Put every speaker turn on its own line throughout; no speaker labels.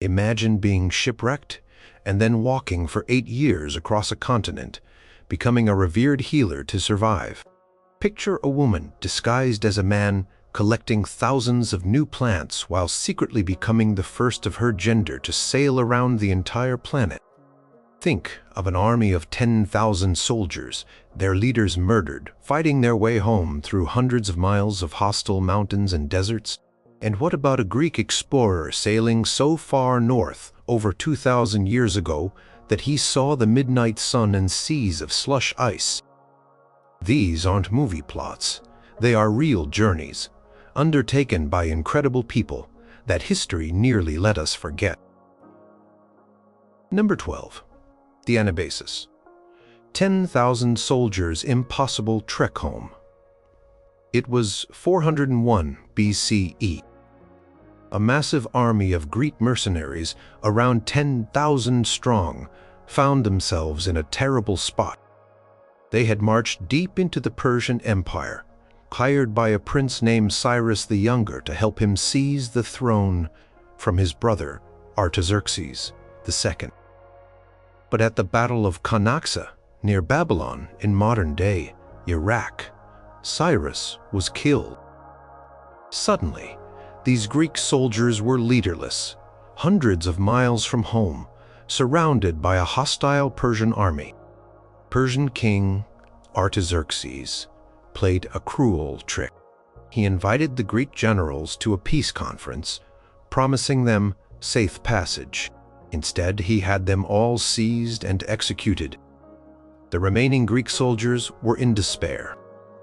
Imagine being shipwrecked and then walking for 8 years across a continent, becoming a revered healer to survive. Picture a woman disguised as a man collecting thousands of new plants while secretly becoming the first of her gender to sail around the entire planet. Think of an army of 10,000 soldiers, their leaders murdered, fighting their way home through hundreds of miles of hostile mountains and deserts. And what about a Greek explorer sailing so far north, over 2,000 years ago, that he saw the midnight sun and seas of slush ice? These aren't movie plots. They are real journeys, undertaken by incredible people that history nearly let us forget. Number 12. The Anabasis. 10,000 soldiers' impossible trek home. It was 401 BCE. A massive army of Greek mercenaries, around 10,000 strong, found themselves in a terrible spot. They had marched deep into the Persian Empire, hired by a prince named Cyrus the Younger to help him seize the throne from his brother Artaxerxes II. But at the Battle of Conaksa, near Babylon in modern-day Iraq, Cyrus was killed. Suddenly, these Greek soldiers were leaderless, hundreds of miles from home, surrounded by a hostile Persian army. Persian king Artaxerxes played a cruel trick. He invited the Greek generals to a peace conference, promising them safe passage. Instead, he had them all seized and executed. The remaining Greek soldiers were in despair.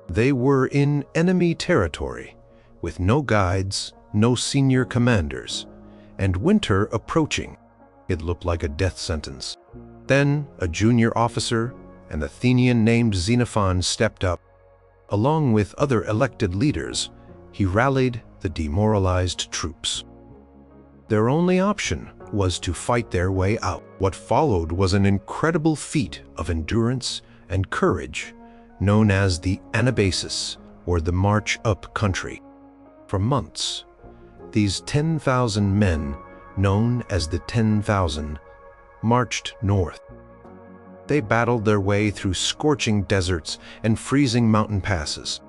They were in enemy territory, with no guides, no senior commanders, and winter approaching. It looked like a death sentence. Then a junior officer, an Athenian named Xenophon, stepped up. Along with other elected leaders, he rallied the demoralized troops. Their only option was to fight their way out. What followed was an incredible feat of endurance and courage, known as the Anabasis, or the March Up Country. For months, these 10,000 men, known as the 10,000, marched north. They battled their way through scorching deserts and freezing mountain passes.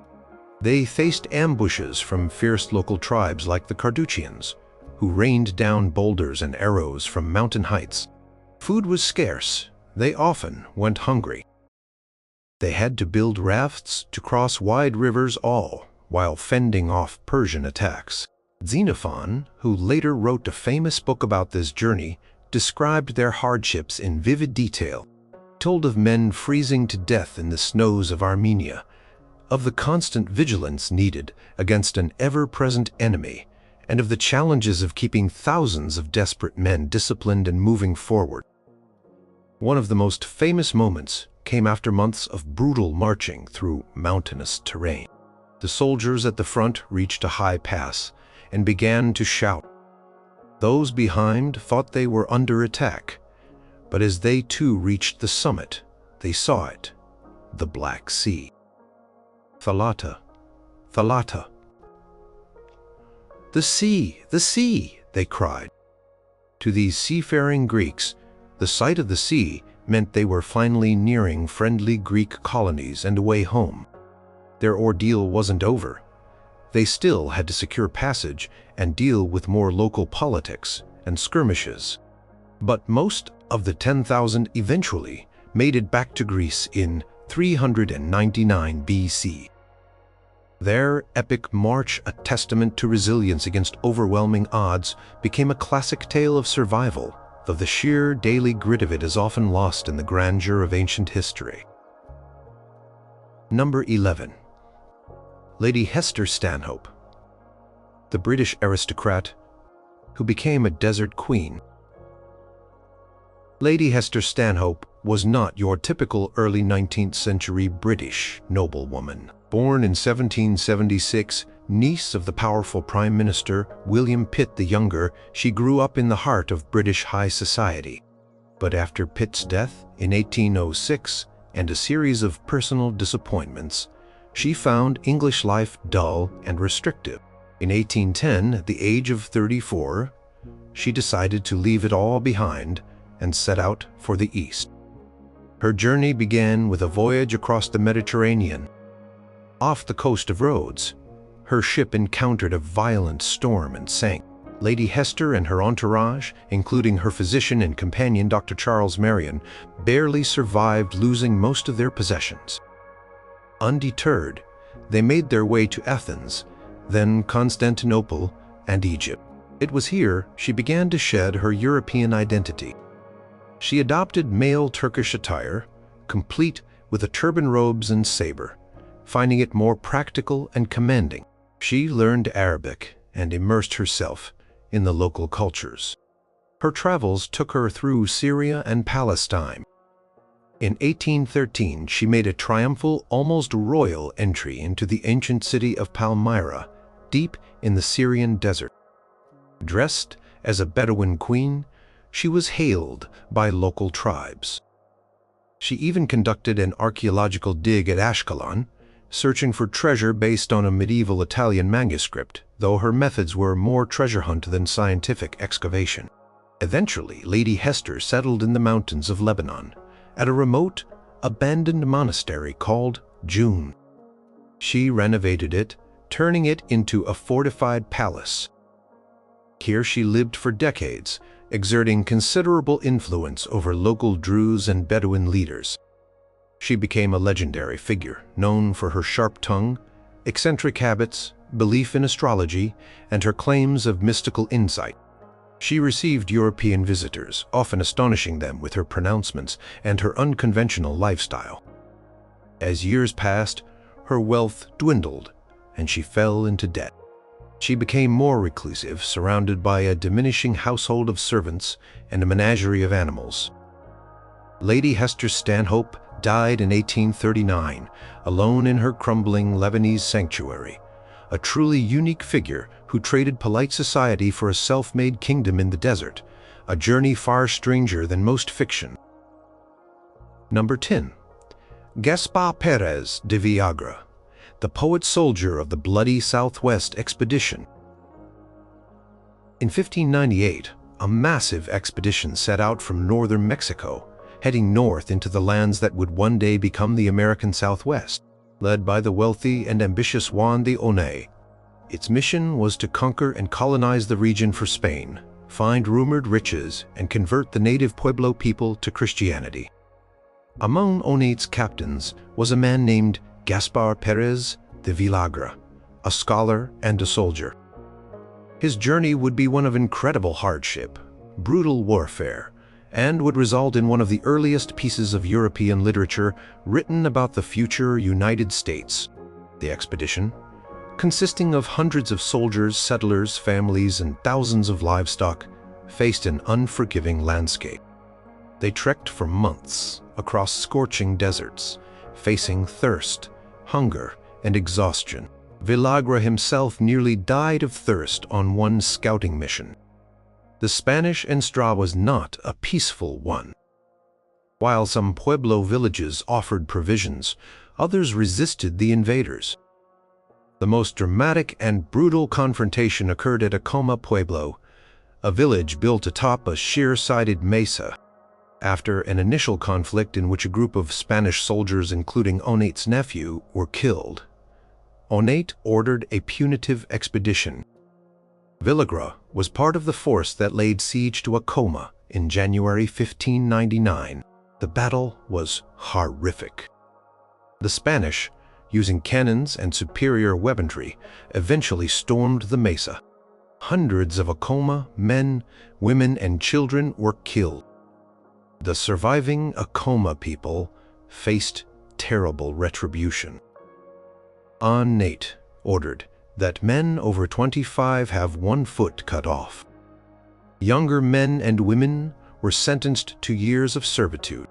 They faced ambushes from fierce local tribes like the Carduchians, who rained down boulders and arrows from mountain heights. Food was scarce. They often went hungry. They had to build rafts to cross wide rivers, all while fending off Persian attacks. Xenophon, who later wrote a famous book about this journey, described their hardships in vivid detail, told of men freezing to death in the snows of Armenia, of the constant vigilance needed against an ever-present enemy, and of the challenges of keeping thousands of desperate men disciplined and moving forward. One of the most famous moments came after months of brutal marching through mountainous terrain. The soldiers at the front reached a high pass and began to shout. Those behind thought they were under attack, but as they too reached the summit, they saw it, the Black Sea. Thalata, Thalata. The sea, they cried. To these seafaring Greeks, the sight of the sea meant they were finally nearing friendly Greek colonies and a way home. Their ordeal wasn't over. They still had to secure passage and deal with more local politics and skirmishes. But most of the 10,000 eventually made it back to Greece in 399 BC. Their epic march, a testament to resilience against overwhelming odds, became a classic tale of survival, though the sheer daily grit of it is often lost in the grandeur of ancient history. Number 11. Lady Hester Stanhope, the British aristocrat who became a desert queen. Lady Hester Stanhope was not your typical early 19th century British noblewoman. Born in 1776, niece of the powerful Prime Minister William Pitt the Younger, she grew up in the heart of British high society. But after Pitt's death in 1806 and a series of personal disappointments, she found English life dull and restrictive. In 1810, at the age of 34, she decided to leave it all behind and set out for the east. Her journey began with a voyage across the Mediterranean. Off the coast of Rhodes, her ship encountered a violent storm and sank. Lady Hester and her entourage, including her physician and companion Dr. Charles Marion, barely survived, losing most of their possessions. Undeterred, they made their way to Athens, then Constantinople and Egypt. It was here she began to shed her European identity. She adopted male Turkish attire, complete with a turban, robes, and saber, finding it more practical and commanding. She learned Arabic and immersed herself in the local cultures. Her travels took her through Syria and Palestine. In 1813, she made a triumphal, almost royal entry into the ancient city of Palmyra, deep in the Syrian desert. Dressed as a Bedouin queen, she was hailed by local tribes. She even conducted an archaeological dig at Ashkelon, searching for treasure based on a medieval Italian manuscript, though her methods were more treasure hunt than scientific excavation. Eventually, Lady Hester settled in the mountains of Lebanon, at a remote, abandoned monastery called June. She renovated it, turning it into a fortified palace. Here she lived for decades, exerting considerable influence over local Druze and Bedouin leaders. She became a legendary figure, known for her sharp tongue, eccentric habits, belief in astrology, and her claims of mystical insight. She received European visitors, often astonishing them with her pronouncements and her unconventional lifestyle. As years passed, her wealth dwindled, and she fell into debt. She became more reclusive, surrounded by a diminishing household of servants and a menagerie of animals. Lady Hester Stanhope died in 1839, alone in her crumbling Lebanese sanctuary, a truly unique figure who traded polite society for a self-made kingdom in the desert, a journey far stranger than most fiction. Number 10. Gaspar Pérez de Villagrá, the poet-soldier of the bloody Southwest expedition. In 1598, a massive expedition set out from northern Mexico, heading north into the lands that would one day become the American Southwest, led by the wealthy and ambitious Juan de Onay. Its mission was to conquer and colonize the region for Spain, find rumored riches, and convert the native Pueblo people to Christianity. Among Onay's captains was a man named Gaspar Pérez de Villagrá, a scholar and a soldier. His journey would be one of incredible hardship, brutal warfare, and would result in one of the earliest pieces of European literature written about the future United States. The expedition, consisting of hundreds of soldiers, settlers, families, and thousands of livestock, faced an unforgiving landscape. They trekked for months across scorching deserts, facing thirst, hunger, and exhaustion. Villagrá himself nearly died of thirst on one scouting mission. The Spanish Estrada was not a peaceful one. While some Pueblo villages offered provisions, others resisted the invaders. The most dramatic and brutal confrontation occurred at Acoma Pueblo, a village built atop a sheer-sided mesa. After an initial conflict in which a group of Spanish soldiers, including Onay's nephew, were killed, Onay ordered a punitive expedition. Villagrá was part of the force that laid siege to Acoma in January 1599. The battle was horrific. The Spanish, using cannons and superior weaponry, eventually stormed the mesa. Hundreds of Acoma men, women, and children were killed. The surviving Acoma people faced terrible retribution. Onay ordered that men over 25 have one foot cut off. Younger men and women were sentenced to years of servitude.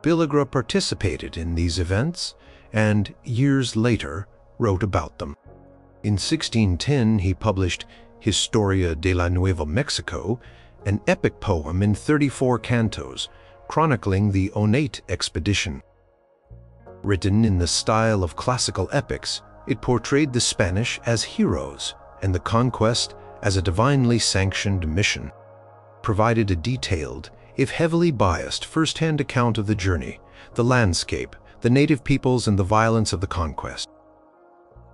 Villagrá participated in these events and, years later, wrote about them. In 1610, he published Historia de la Nueva Mexico, an epic poem in 34 cantos, chronicling the Onay expedition. Written in the style of classical epics, it portrayed the Spanish as heroes and the conquest as a divinely sanctioned mission, provided a detailed, if heavily biased, first-hand account of the journey, the landscape, the native peoples, and the violence of the conquest.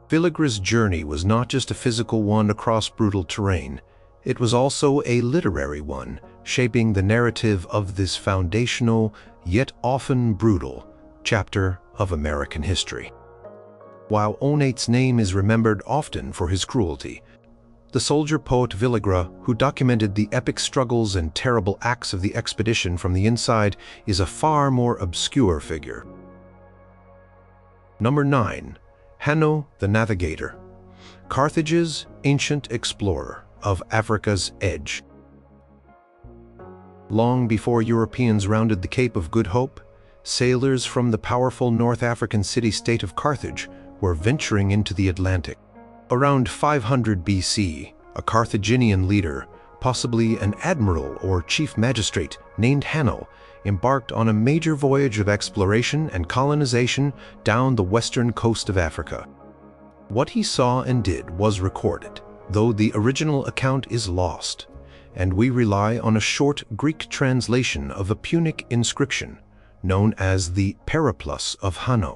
Villagra's journey was not just a physical one across brutal terrain, it was also a literary one, shaping the narrative of this foundational, yet often brutal, chapter of American history. While Onate's name is remembered often for his cruelty, the soldier-poet Villagrá, who documented the epic struggles and terrible acts of the expedition from the inside, is a far more obscure figure. Number 9. Hanno the Navigator, Carthage's ancient explorer of Africa's edge. Long before Europeans rounded the Cape of Good Hope, sailors from the powerful North African city-state of Carthage were venturing into the Atlantic. Around 500 BC, a Carthaginian leader, possibly an admiral or chief magistrate named Hanno, embarked on a major voyage of exploration and colonization down the western coast of Africa. What he saw and did was recorded, though the original account is lost, and we rely on a short Greek translation of a Punic inscription known as the Periplus of Hanno.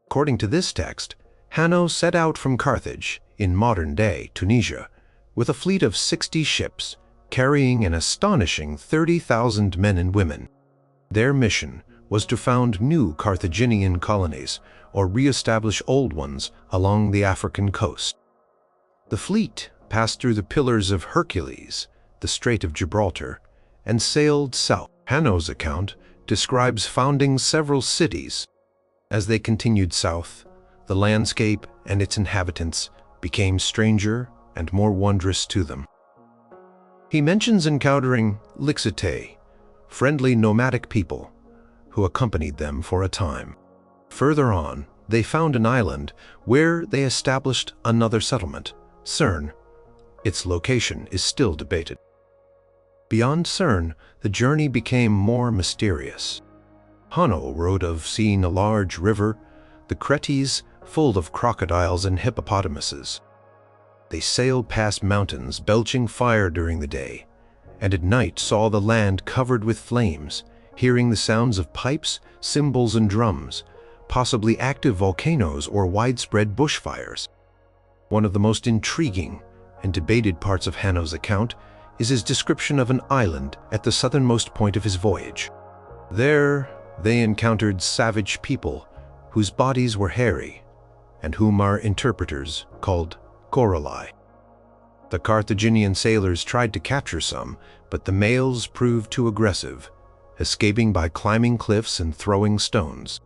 According to this text, Hanno set out from Carthage, in modern-day Tunisia, with a fleet of 60 ships, carrying an astonishing 30,000 men and women. Their mission was to found new Carthaginian colonies or re-establish old ones along the African coast. The fleet passed through the Pillars of Hercules, the Strait of Gibraltar, and sailed south. Hanno's account describes founding several cities. As they continued south, the landscape and its inhabitants became stranger and more wondrous to them. He mentions encountering Lixite, friendly nomadic people, who accompanied them for a time. Further on, they found an island where they established another settlement, Cerne. Its location is still debated. Beyond Cerne, the journey became more mysterious. Hanno wrote of seeing a large river, the Cretes, full of crocodiles and hippopotamuses. They sailed past mountains belching fire during the day, and at night saw the land covered with flames, hearing the sounds of pipes, cymbals, and drums, possibly active volcanoes or widespread bushfires. One of the most intriguing and debated parts of Hanno's account is his description of an island at the southernmost point of his voyage. There, they encountered savage people whose bodies were hairy, and whom our interpreters called Coralli. The Carthaginian sailors tried to capture some, but the males proved too aggressive, escaping by climbing cliffs and throwing stones.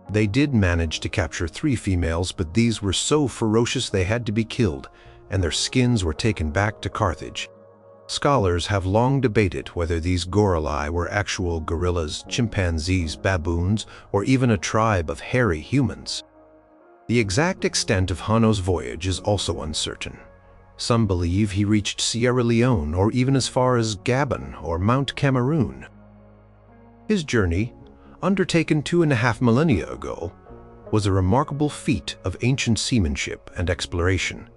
They did manage to capture 3 females, but these were so ferocious they had to be killed, and their skins were taken back to Carthage. Scholars have long debated whether these Coralli were actual gorillas, chimpanzees, baboons, or even a tribe of hairy humans. The exact extent of Hanno's voyage is also uncertain. Some believe he reached Sierra Leone or even as far as Gabon or Mount Cameroon. His journey, undertaken 2.5 millennia ago, was a remarkable feat of ancient seamanship and exploration,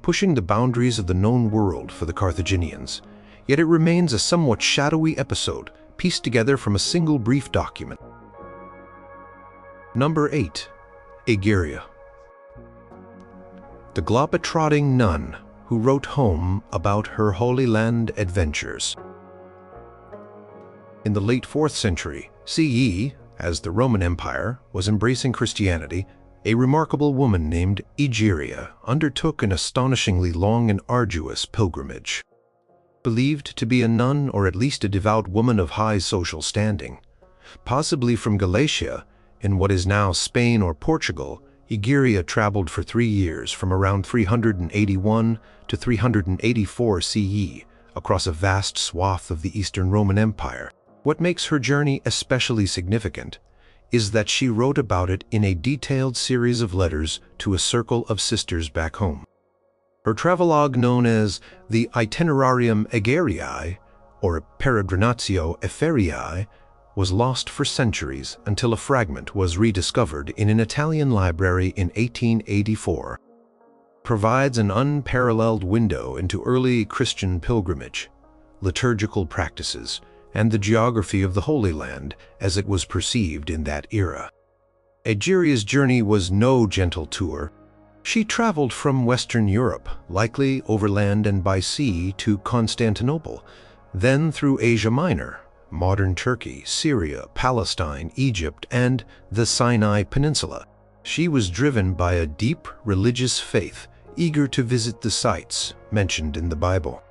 pushing the boundaries of the known world for the Carthaginians, yet it remains a somewhat shadowy episode pieced together from a single brief document. Number 8. Egeria, the globe-trotting nun who wrote home about her Holy Land adventures. In the late 4th century CE, as the Roman Empire was embracing Christianity, a remarkable woman named Egeria undertook an astonishingly long and arduous pilgrimage. Believed to be a nun or at least a devout woman of high social standing, possibly from Galatia, in what is now Spain or Portugal, Egeria traveled for 3 years from around 381 to 384 CE across a vast swath of the Eastern Roman Empire. What makes her journey especially significant is that she wrote about it in a detailed series of letters to a circle of sisters back home. Her travelogue, known as the Itinerarium Egeriae, or Peregrinatio Eferiae, was lost for centuries until a fragment was rediscovered in an Italian library in 1884. provides an unparalleled window into early Christian pilgrimage, liturgical practices, and the geography of the Holy Land as it was perceived in that era. Egeria's journey was no gentle tour. She traveled from Western Europe, likely overland and by sea, to Constantinople, then through Asia Minor, modern Turkey, Syria, Palestine, Egypt, and the Sinai Peninsula. She was driven by a deep religious faith, eager to visit the sites mentioned in the Bible.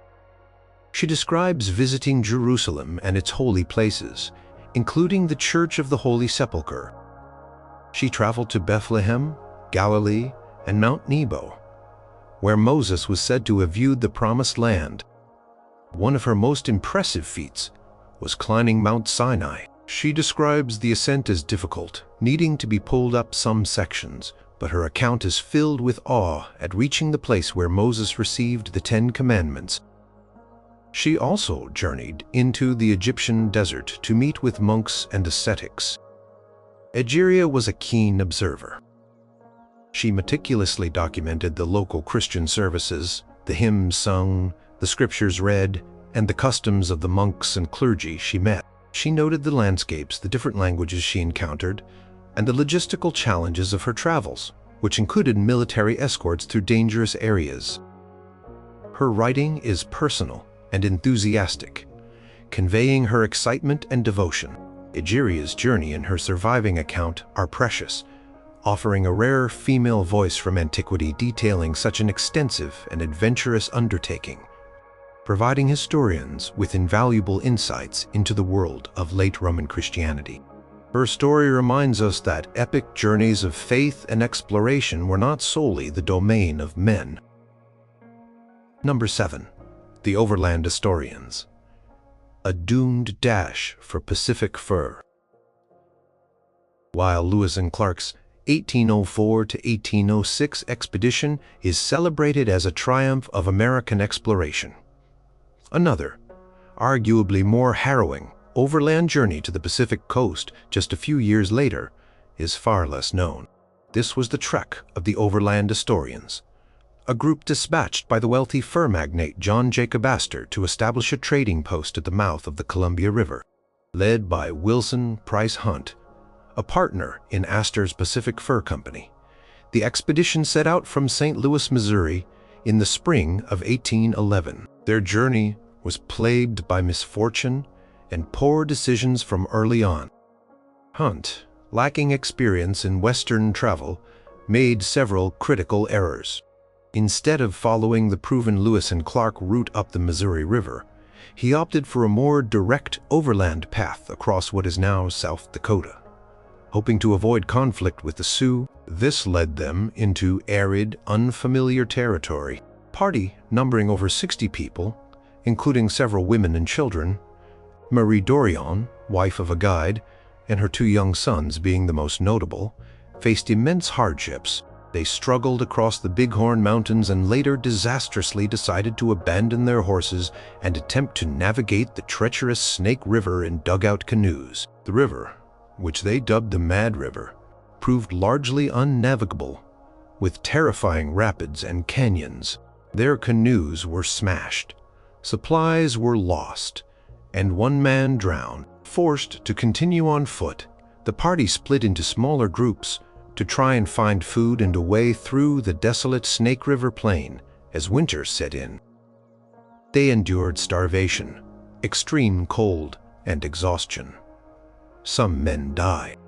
She describes visiting Jerusalem and its holy places, including the Church of the Holy Sepulchre. She traveled to Bethlehem, Galilee, and Mount Nebo, where Moses was said to have viewed the Promised Land. One of her most impressive feats was climbing Mount Sinai. She describes the ascent as difficult, needing to be pulled up some sections, but her account is filled with awe at reaching the place where Moses received the Ten Commandments. She also journeyed into the Egyptian desert to meet with monks and ascetics. Egeria was a keen observer. She meticulously documented the local Christian services, the hymns sung, the scriptures read, and the customs of the monks and clergy she met. She noted the landscapes, the different languages she encountered, and the logistical challenges of her travels, which included military escorts through dangerous areas. Her writing is personal and enthusiastic, conveying her excitement and devotion. Egeria's journey and her surviving account are precious, offering a rare female voice from antiquity detailing such an extensive and adventurous undertaking, providing historians with invaluable insights into the world of late Roman Christianity. Her story reminds us that epic journeys of faith and exploration were not solely the domain of men. Number 7. The Overland Historians. A doomed dash for Pacific fur. While Lewis and Clark's 1804 to 1806 expedition is celebrated as a triumph of American exploration, another, arguably more harrowing, overland journey to the Pacific coast just a few years later is far less known. This was the trek of the Overland Historians, a group dispatched by the wealthy fur magnate John Jacob Astor to establish a trading post at the mouth of the Columbia River. Led by Wilson Price Hunt, a partner in Astor's Pacific Fur Company, the expedition set out from St. Louis, Missouri, in the spring of 1811. Their journey was plagued by misfortune and poor decisions from early on. Hunt, lacking experience in Western travel, made several critical errors. Instead of following the proven Lewis and Clark route up the Missouri River, he opted for a more direct overland path across what is now South Dakota. Hoping to avoid conflict with the Sioux, this led them into arid, unfamiliar territory. Party numbering over 60 people, including several women and children, Marie Dorion, wife of a guide, and her 2 young sons being the most notable, faced immense hardships. They struggled across the Bighorn Mountains and later disastrously decided to abandon their horses and attempt to navigate the treacherous Snake River in dugout canoes. The river, which they dubbed the Mad River, proved largely unnavigable, with terrifying rapids and canyons. Their canoes were smashed, supplies were lost, and 1 man drowned. Forced to continue on foot, the party split into smaller groups to try and find food and a way through the desolate Snake River plain as winter set in. They endured starvation, extreme cold, and exhaustion. Some men died.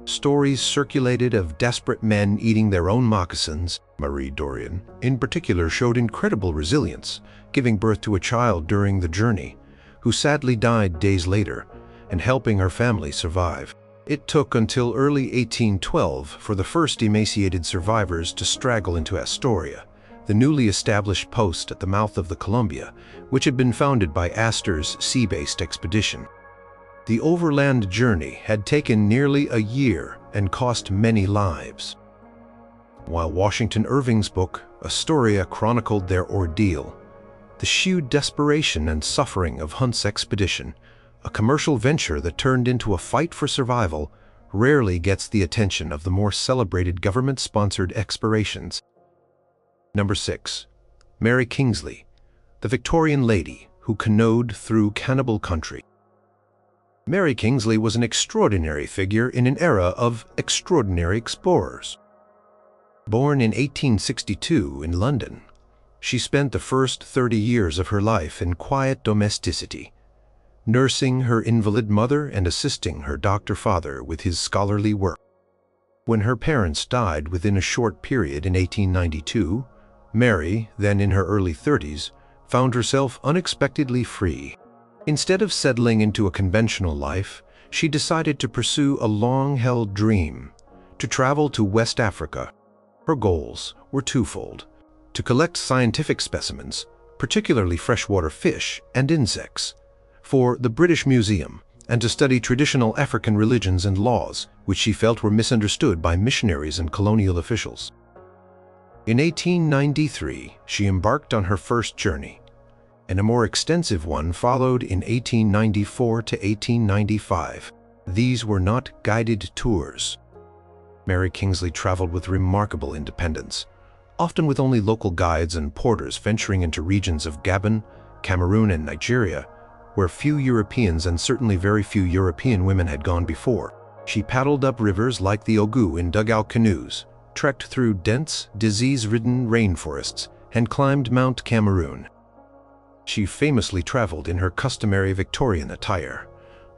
Stories circulated of desperate men eating their own moccasins. Marie Dorion, in particular, showed incredible resilience, giving birth to a child during the journey, who sadly died days later, and helping her family survive. It took until early 1812 for the first emaciated survivors to straggle into Astoria, the newly established post at the mouth of the Columbia, which had been founded by Astor's sea-based expedition. The overland journey had taken nearly a year and cost many lives. While Washington Irving's book, Astoria, chronicled their ordeal, the sheer desperation and suffering of Hunt's expedition, a commercial venture that turned into a fight for survival, rarely gets the attention of the more celebrated government-sponsored explorations. Number 6. Mary Kingsley, the Victorian lady who canoed through cannibal country. Mary Kingsley was an extraordinary figure in an era of extraordinary explorers. Born in 1862 in London, she spent the first 30 years of her life in quiet domesticity, nursing her invalid mother and assisting her doctor father with his scholarly work. When her parents died within a short period in 1892, Mary, then in her early 30s, found herself unexpectedly free. Instead of settling into a conventional life, she decided to pursue a long-held dream, to travel to West Africa. Her goals were twofold: to collect scientific specimens, particularly freshwater fish and insects, for the British Museum, and to study traditional African religions and laws, which she felt were misunderstood by missionaries and colonial officials. In 1893, she embarked on her first journey, and a more extensive one followed in 1894 to 1895. These were not guided tours. Mary Kingsley traveled with remarkable independence, often with only local guides and porters, venturing into regions of Gabon, Cameroon, and Nigeria, where few Europeans and certainly very few European women had gone before. She paddled up rivers like the Ogu in dugout canoes, trekked through dense, disease-ridden rainforests, and climbed Mount Cameroon. She famously traveled in her customary Victorian attire,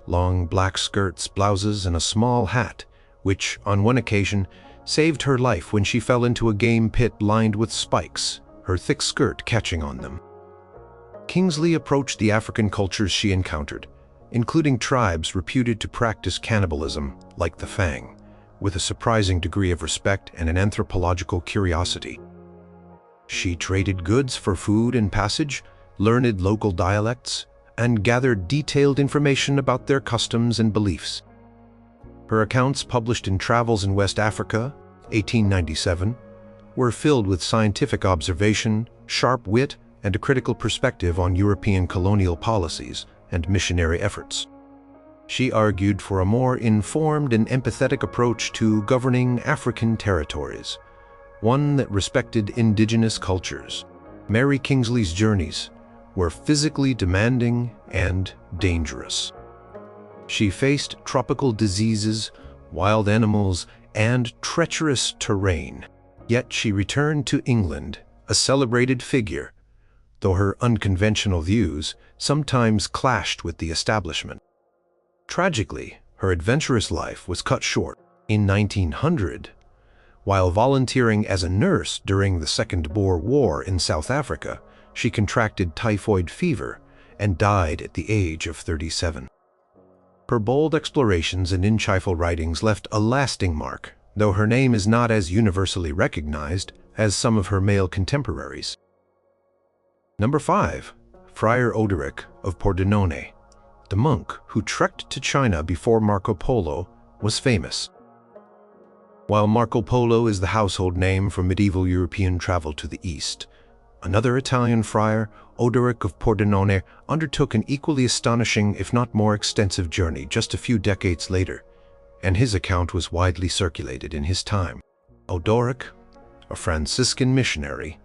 long black skirts, blouses, and a small hat, which, on one occasion, saved her life when she fell into a game pit lined with spikes, her thick skirt catching on them. Kingsley approached the African cultures she encountered, including tribes reputed to practice cannibalism, like the Fang, with a surprising degree of respect and an anthropological curiosity. She traded goods for food and passage, learned local dialects, and gathered detailed information about their customs and beliefs. Her accounts, published in Travels in West Africa, 1897, were filled with scientific observation, sharp wit, and a critical perspective on European colonial policies and missionary efforts. She argued for a more informed and empathetic approach to governing African territories, one that respected indigenous cultures. Mary Kingsley's journeys were physically demanding and dangerous. She faced tropical diseases, wild animals, and treacherous terrain. Yet she returned to England, a celebrated figure, though her unconventional views sometimes clashed with the establishment. Tragically, her adventurous life was cut short. In 1900, while volunteering as a nurse during the Second Boer War in South Africa, she contracted typhoid fever and died at the age of 37. Her bold explorations and insightful writings left a lasting mark, though her name is not as universally recognized as some of her male contemporaries. Number 5. Friar Odoric of Pordenone, the monk who trekked to China before Marco Polo was famous. While Marco Polo is the household name for medieval European travel to the East, another Italian friar, Odoric of Pordenone, undertook an equally astonishing, if not more extensive journey just a few decades later, and his account was widely circulated in his time. Odoric, a Franciscan missionary,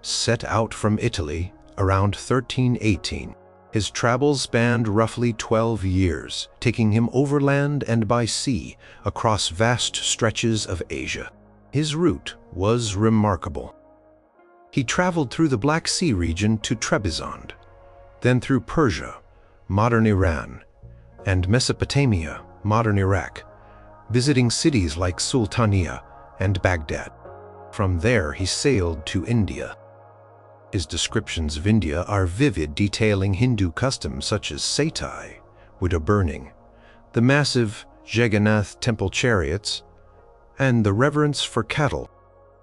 set out from Italy around 1318. His travels spanned roughly 12 years, taking him overland and by sea across vast stretches of Asia. His route was remarkable. He traveled through the Black Sea region to Trebizond, then through Persia, modern Iran, and Mesopotamia, modern Iraq, visiting cities like Sultaniya and Baghdad. From there, he sailed to India. His descriptions of India are vivid, detailing Hindu customs such as Satai, widow burning, the massive Jagannath temple chariots, and the reverence for cattle.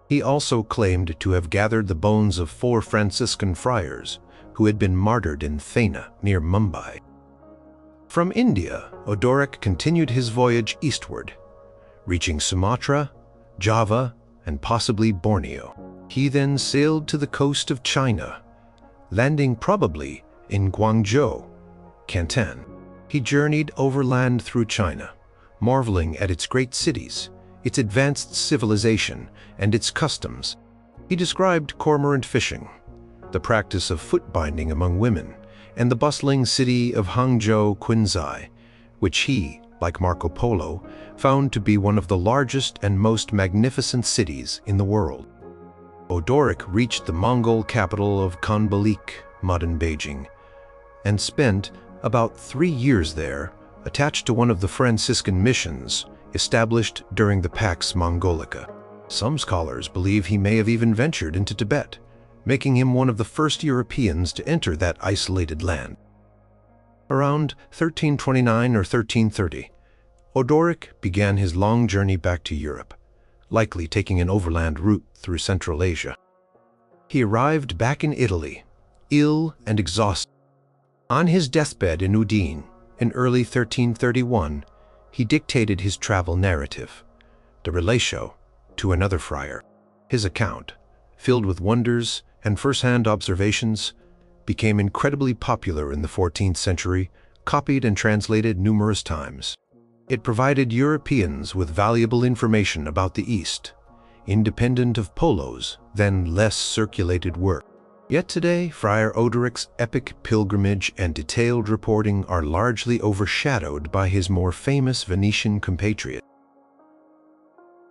He also claimed to have gathered the bones of 4 Franciscan friars who had been martyred in Thena, near Mumbai. From India, Odoric continued his voyage eastward, reaching Sumatra, Java, and possibly Borneo. He then sailed to the coast of China, landing probably in Guangzhou, Canton. He journeyed overland through China, marveling at its great cities, its advanced civilization, and its customs. He described cormorant fishing, the practice of foot binding among women, and the bustling city of Hangzhou Qinzhai, which he, like Marco Polo, found to be one of the largest and most magnificent cities in the world. Odoric reached the Mongol capital of Khanbalik, modern Beijing, and spent about 3 years there, attached to one of the Franciscan missions established during the Pax Mongolica. Some scholars believe he may have even ventured into Tibet, making him one of the first Europeans to enter that isolated land. Around 1329 or 1330, Odoric began his long journey back to Europe, likely taking an overland route through Central Asia. He arrived back in Italy, ill and exhausted. On his deathbed in Udine, in early 1331, he dictated his travel narrative, the Relatio, to another friar. His account, filled with wonders and first-hand observations, became incredibly popular in the 14th century, copied and translated numerous times. It provided Europeans with valuable information about the East, independent of Polo's then less circulated work. Yet today, Friar Odoric's epic pilgrimage and detailed reporting are largely overshadowed by his more famous Venetian compatriot.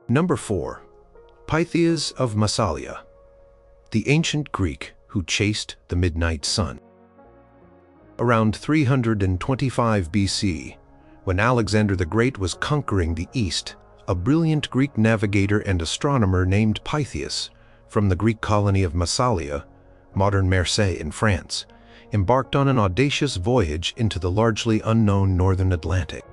Number 4. Pythias of Massalia, the ancient Greek who chased the midnight sun. Around 325 BC, when Alexander the Great was conquering the East, a brilliant Greek navigator and astronomer named Pythias, from the Greek colony of Massalia, modern Marseille in France, embarked on an audacious voyage into the largely unknown northern Atlantic.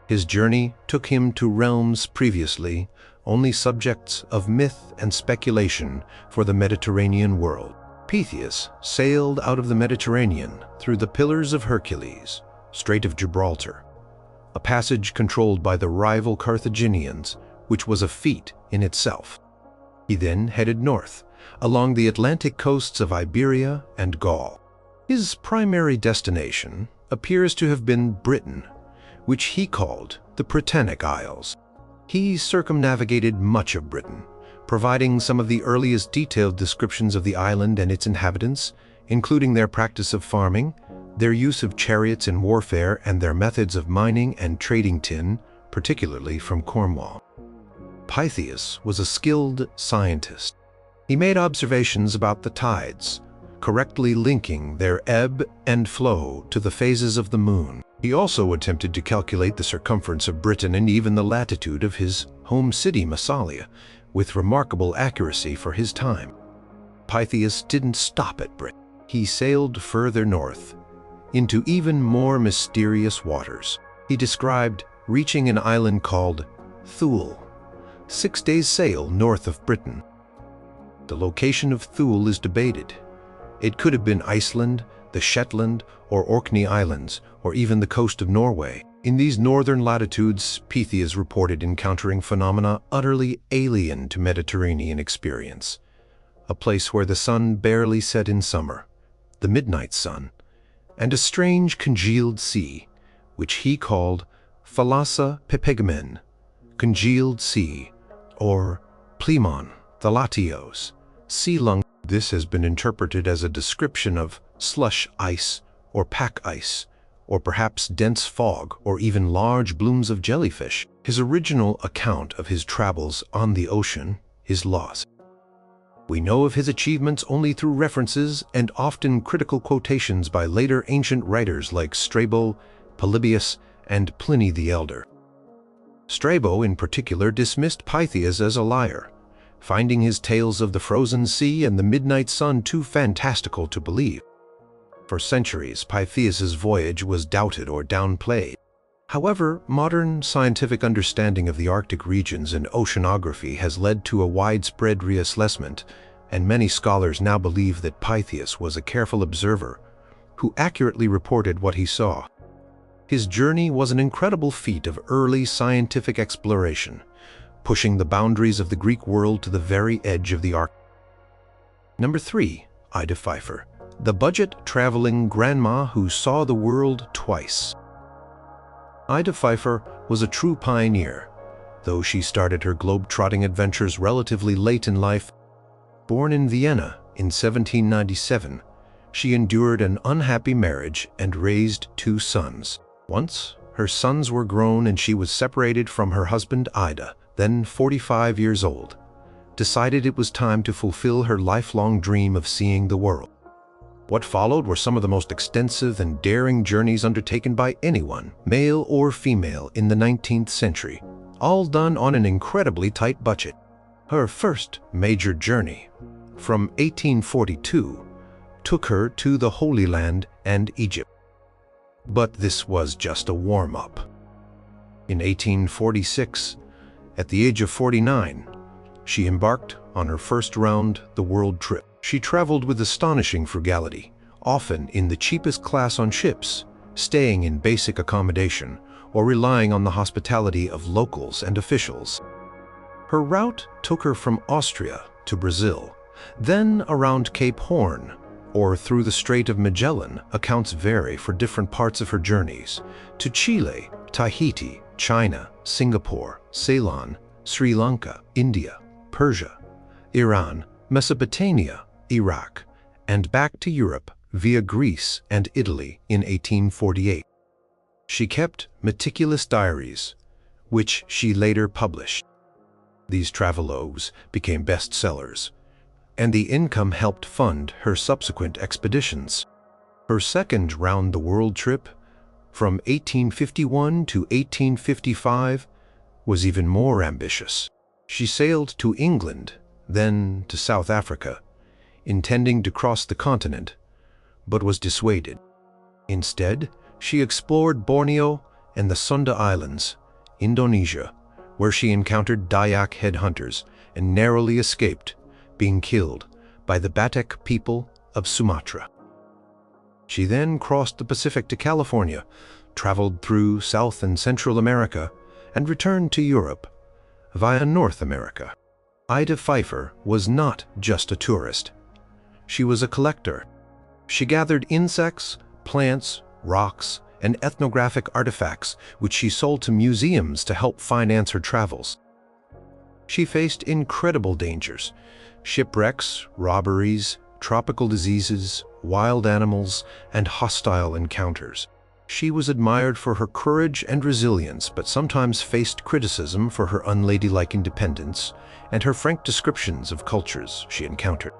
His journey took him to realms previously only subjects of myth and speculation for the Mediterranean world. Pythias sailed out of the Mediterranean through the Pillars of Hercules, Strait of Gibraltar, a passage controlled by the rival Carthaginians, which was a feat in itself. He then headed north, along the Atlantic coasts of Iberia and Gaul. His primary destination appears to have been Britain, which he called the Britannic Isles. He circumnavigated much of Britain, providing some of the earliest detailed descriptions of the island and its inhabitants, including their practice of farming, their use of chariots in warfare, and their methods of mining and trading tin, particularly from Cornwall. Pythias was a skilled scientist. He made observations about the tides, correctly linking their ebb and flow to the phases of the moon. He also attempted to calculate the circumference of Britain and even the latitude of his home city, Massalia, with remarkable accuracy for his time. Pythias didn't stop at Britain. He sailed further north, into even more mysterious waters. He described reaching an island called Thule, 6 days' sail north of Britain. The location of Thule is debated. It could have been Iceland, the Shetland or Orkney Islands, or even the coast of Norway. In these northern latitudes, Pythias reported encountering phenomena utterly alien to Mediterranean experience. A place where the sun barely set in summer, the midnight sun, and a strange congealed sea, which he called Thalassa Pepegamen, congealed sea, or Plemon, Thalatios, sea lung. This has been interpreted as a description of slush ice or pack ice, or perhaps dense fog or even large blooms of jellyfish. His original account of his travels on the ocean is lost. We know of his achievements only through references and often critical quotations by later ancient writers like Strabo, Polybius, and Pliny the Elder. Strabo, in particular, dismissed Pythias as a liar, finding his tales of the frozen sea and the midnight sun too fantastical to believe. For centuries, Pythias's voyage was doubted or downplayed. However, modern scientific understanding of the Arctic regions and oceanography has led to a widespread reassessment, and many scholars now believe that Pythias was a careful observer who accurately reported what he saw. His journey was an incredible feat of early scientific exploration, pushing the boundaries of the Greek world to the very edge of the Arctic. Number 3. Ida Pfeiffer, the budget-traveling grandma who saw the world twice. Ida Pfeiffer was a true pioneer. Though she started her globe-trotting adventures relatively late in life, Born in Vienna in 1797, she endured an unhappy marriage and raised 2 sons. Once, her sons were grown and she was separated from her husband Ida, then 45 years old, decided it was time to fulfill her lifelong dream of seeing the world. What followed were some of the most extensive and daring journeys undertaken by anyone, male or female, in the 19th century, all done on an incredibly tight budget. Her first major journey, from 1842, took her to the Holy Land and Egypt. But this was just a warm-up. In 1846, at the age of 49, she embarked on her first round-the-world trip. She traveled with astonishing frugality, often in the cheapest class on ships, staying in basic accommodation, or relying on the hospitality of locals and officials. Her route took her from Austria to Brazil, then around Cape Horn, or through the Strait of Magellan. Accounts vary for different parts of her journeys, to Chile, Tahiti, China, Singapore, Ceylon, Sri Lanka, India, Persia, Iran, Mesopotamia, Iraq, and back to Europe via Greece and Italy in 1848. She kept meticulous diaries, which she later published. These travelogues became bestsellers, and the income helped fund her subsequent expeditions. Her second round-the-world trip, from 1851 to 1855, was even more ambitious. She sailed to England, then to South Africa, intending to cross the continent, but was dissuaded. Instead, she explored Borneo and the Sunda Islands, Indonesia, where she encountered Dayak headhunters and narrowly escaped being killed by the Batak people of Sumatra. She then crossed the Pacific to California, traveled through South and Central America, and returned to Europe via North America. Ida Pfeiffer was not just a tourist. She was a collector. She gathered insects, plants, rocks, and ethnographic artifacts which she sold to museums to help finance her travels. She faced incredible dangers: shipwrecks, robberies, tropical diseases, wild animals, and hostile encounters. She was admired for her courage and resilience, but sometimes faced criticism for her unladylike independence and her frank descriptions of cultures she encountered.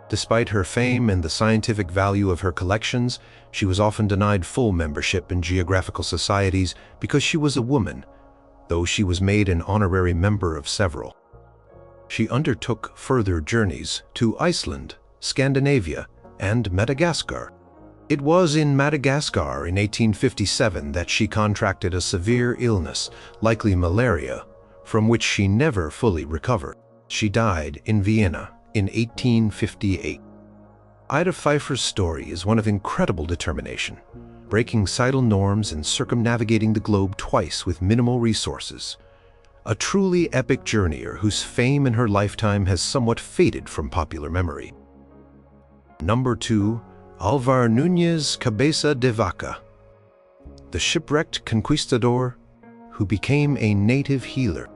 Despite her fame and the scientific value of her collections, she was often denied full membership in geographical societies because she was a woman, though she was made an honorary member of several. She undertook further journeys to Iceland, Scandinavia, and Madagascar. It was in Madagascar in 1857 that she contracted a severe illness, likely malaria, from which she never fully recovered. She died in Vienna in 1858. Ida Pfeiffer's story is one of incredible determination, breaking societal norms and circumnavigating the globe twice with minimal resources. A truly epic journeyer whose fame in her lifetime has somewhat faded from popular memory. Number 2. Alvar Núñez Cabeza de Vaca, the shipwrecked conquistador who became a native healer.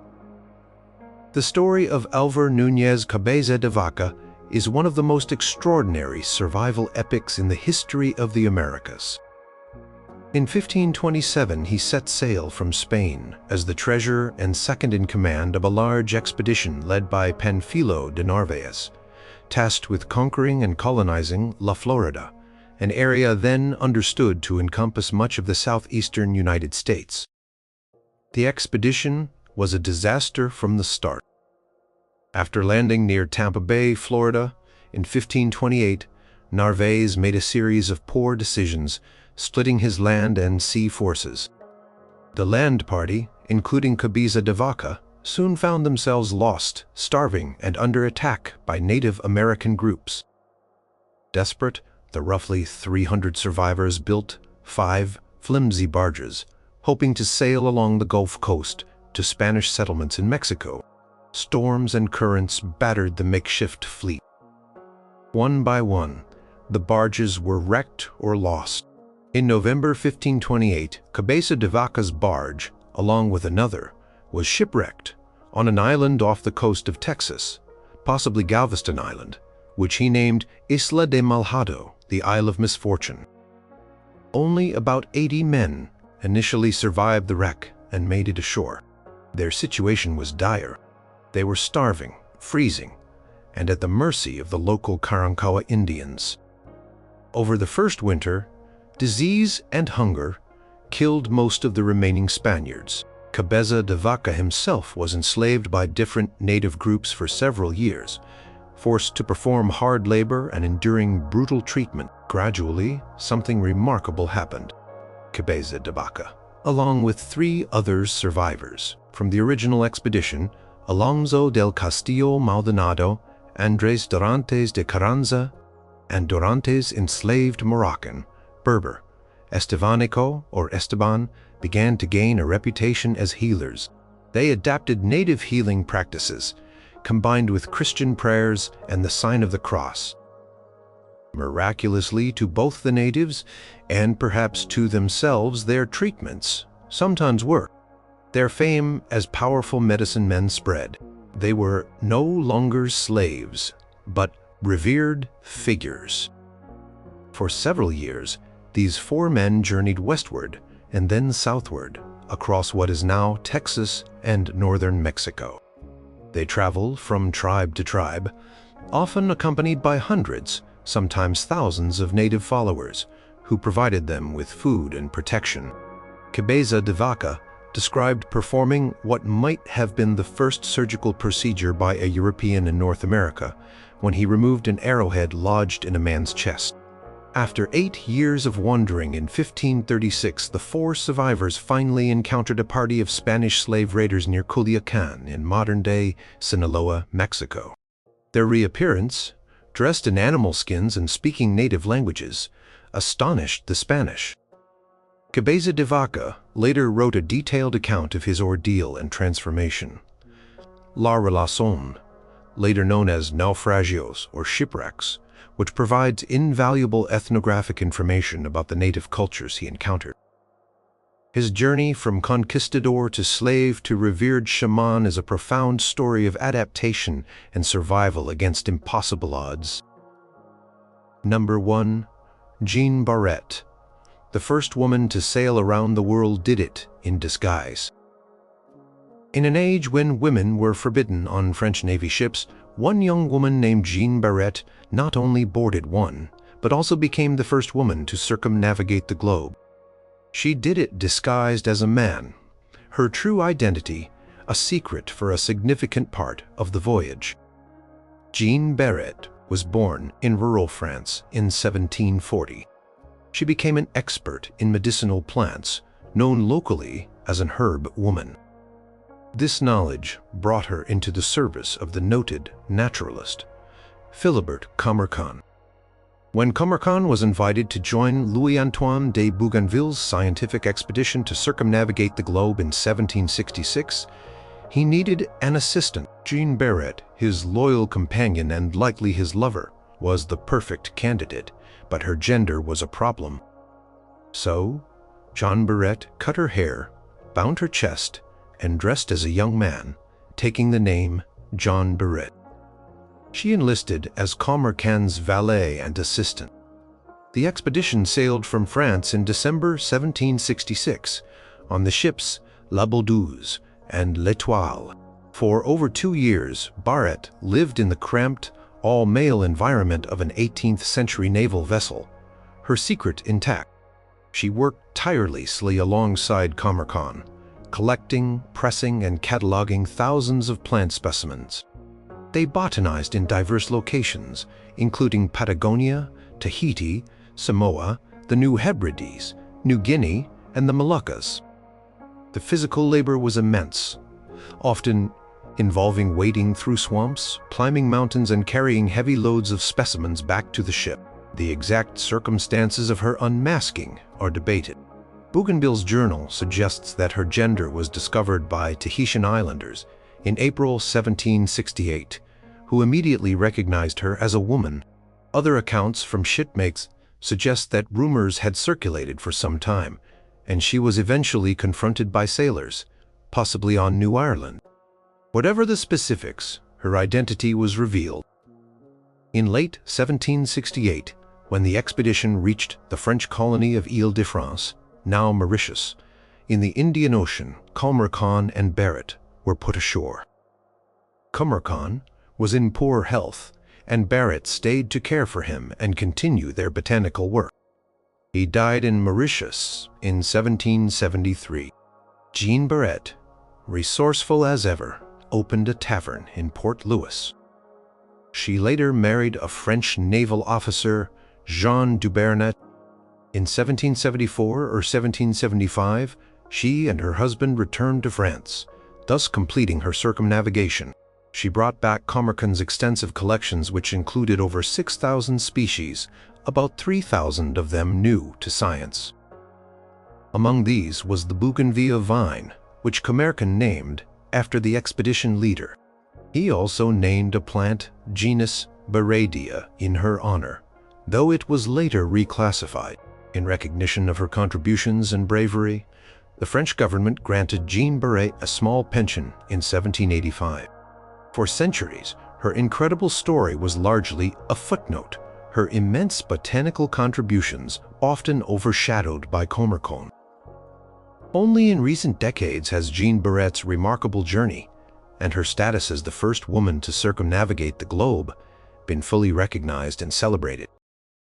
The story of Alvar Núñez Cabeza de Vaca is one of the most extraordinary survival epics in the history of the Americas. In 1527, he set sail from Spain as the treasurer and second in command of a large expedition led by Panfilo de Narvaez, tasked with conquering and colonizing La Florida, an area then understood to encompass much of the southeastern United States. The expedition was a disaster from the start. After landing near Tampa Bay, Florida, in 1528, Narvaez made a series of poor decisions, splitting his land and sea forces. The land party, including Cabeza de Vaca, soon found themselves lost, starving, and under attack by Native American groups. Desperate, the roughly 300 survivors built 5 flimsy barges, hoping to sail along the Gulf Coast to Spanish settlements in Mexico. Storms and currents battered the makeshift fleet. One by one, the barges were wrecked or lost. In November 1528, Cabeza de Vaca's barge, along with another, was shipwrecked on an island off the coast of Texas, possibly Galveston Island, which he named Isla de Malhado, the Isle of Misfortune. Only about 80 men initially survived the wreck and made it ashore. Their situation was dire. They were starving, freezing, and at the mercy of the local Karankawa Indians. Over the first winter, disease and hunger killed most of the remaining Spaniards. Cabeza de Vaca himself was enslaved by different native groups for several years, forced to perform hard labor and enduring brutal treatment. Gradually, something remarkable happened. Cabeza de Vaca, along with 3 other survivors from the original expedition, Alonso del Castillo Maldonado, Andres Dorantes de Carranza, and Dorantes enslaved Moroccan, Berber, Estevanico or Esteban, began to gain a reputation as healers. They adapted native healing practices, combined with Christian prayers and the sign of the cross. Miraculously, to both the natives and perhaps to themselves, their treatments sometimes worked. Their fame as powerful medicine men spread. They were no longer slaves, but revered figures. For several years, these 4 men journeyed westward and then southward across what is now Texas and northern Mexico. They traveled from tribe to tribe, often accompanied by hundreds, sometimes thousands of native followers who provided them with food and protection. Cabeza de Vaca described performing what might have been the first surgical procedure by a European in North America when he removed an arrowhead lodged in a man's chest. After 8 years of wandering in 1536, the 4 survivors finally encountered a party of Spanish slave raiders near Culiacan in modern-day Sinaloa, Mexico. Their reappearance, dressed in animal skins and speaking native languages, astonished the Spanish. Cabeza de Vaca later wrote a detailed account of his ordeal and transformation. La Relación, later known as naufragios or shipwrecks, which provides invaluable ethnographic information about the native cultures he encountered. His journey from conquistador to slave to revered shaman is a profound story of adaptation and survival against impossible odds. Number 1. Jeanne Barrette. The first woman to sail around the world did it in disguise. In an age when women were forbidden on French Navy ships, one young woman named Jeanne Barrette not only boarded one, but also became the first woman to circumnavigate the globe. She did it disguised as a man, her true identity a secret for a significant part of the voyage. Jeanne Barrette was born in rural France in 1740. She became an expert in medicinal plants, known locally as an herb woman. This knowledge brought her into the service of the noted naturalist, Philibert Commerson. When Commerson was invited to join Louis-Antoine de Bougainville's scientific expedition to circumnavigate the globe in 1766, he needed an assistant. Jeanne Barrette, his loyal companion and likely his lover, was the perfect candidate, but her gender was a problem. So, Jeanne Barrette cut her hair, bound her chest, and dressed as a young man, taking the name John Barrette. She enlisted as Commerson's valet and assistant. The expedition sailed from France in December 1766 on the ships La Boudeuse and L'Étoile. For over 2 years, Barrette lived in the cramped, all-male environment of an 18th-century naval vessel, her secret intact. She worked tirelessly alongside Commerson, collecting, pressing, and cataloging thousands of plant specimens. They botanized in diverse locations, including Patagonia, Tahiti, Samoa, the New Hebrides, New Guinea, and the Moluccas. The physical labor was immense, often involving wading through swamps, climbing mountains, and carrying heavy loads of specimens back to the ship. The exact circumstances of her unmasking are debated. Bougainville's journal suggests that her gender was discovered by Tahitian islanders in April 1768, who immediately recognized her as a woman. Other accounts from shipmates suggest that rumors had circulated for some time, and she was eventually confronted by sailors, possibly on New Ireland. Whatever the specifics, her identity was revealed. In late 1768, when the expedition reached the French colony of Île-de-France, now Mauritius, in the Indian Ocean, Khmer Khan and Barrett were put ashore. Khmer Khan was in poor health, and Barrett stayed to care for him and continue their botanical work. He died in Mauritius in 1773. Jean Barrett, resourceful as ever, opened a tavern in Port Louis. She later married a French naval officer, Jean Dubernet. In 1774 or 1775, she and her husband returned to France, thus completing her circumnavigation. She brought back Khmer Khan's extensive collections, which included over 6,000 species, about 3,000 of them new to science. Among these was the bougainvillea vine, which Khmer Khan named after the expedition leader. He also named a plant genus Baradea in her honor, though it was later reclassified. In recognition of her contributions and bravery, the French government granted Jean Barrett a small pension in 1785. For centuries, her incredible story was largely a footnote, her immense botanical contributions often overshadowed by Khmer Khan. Only in recent decades has Jean Barrett's remarkable journey, and her status as the first woman to circumnavigate the globe, been fully recognized and celebrated.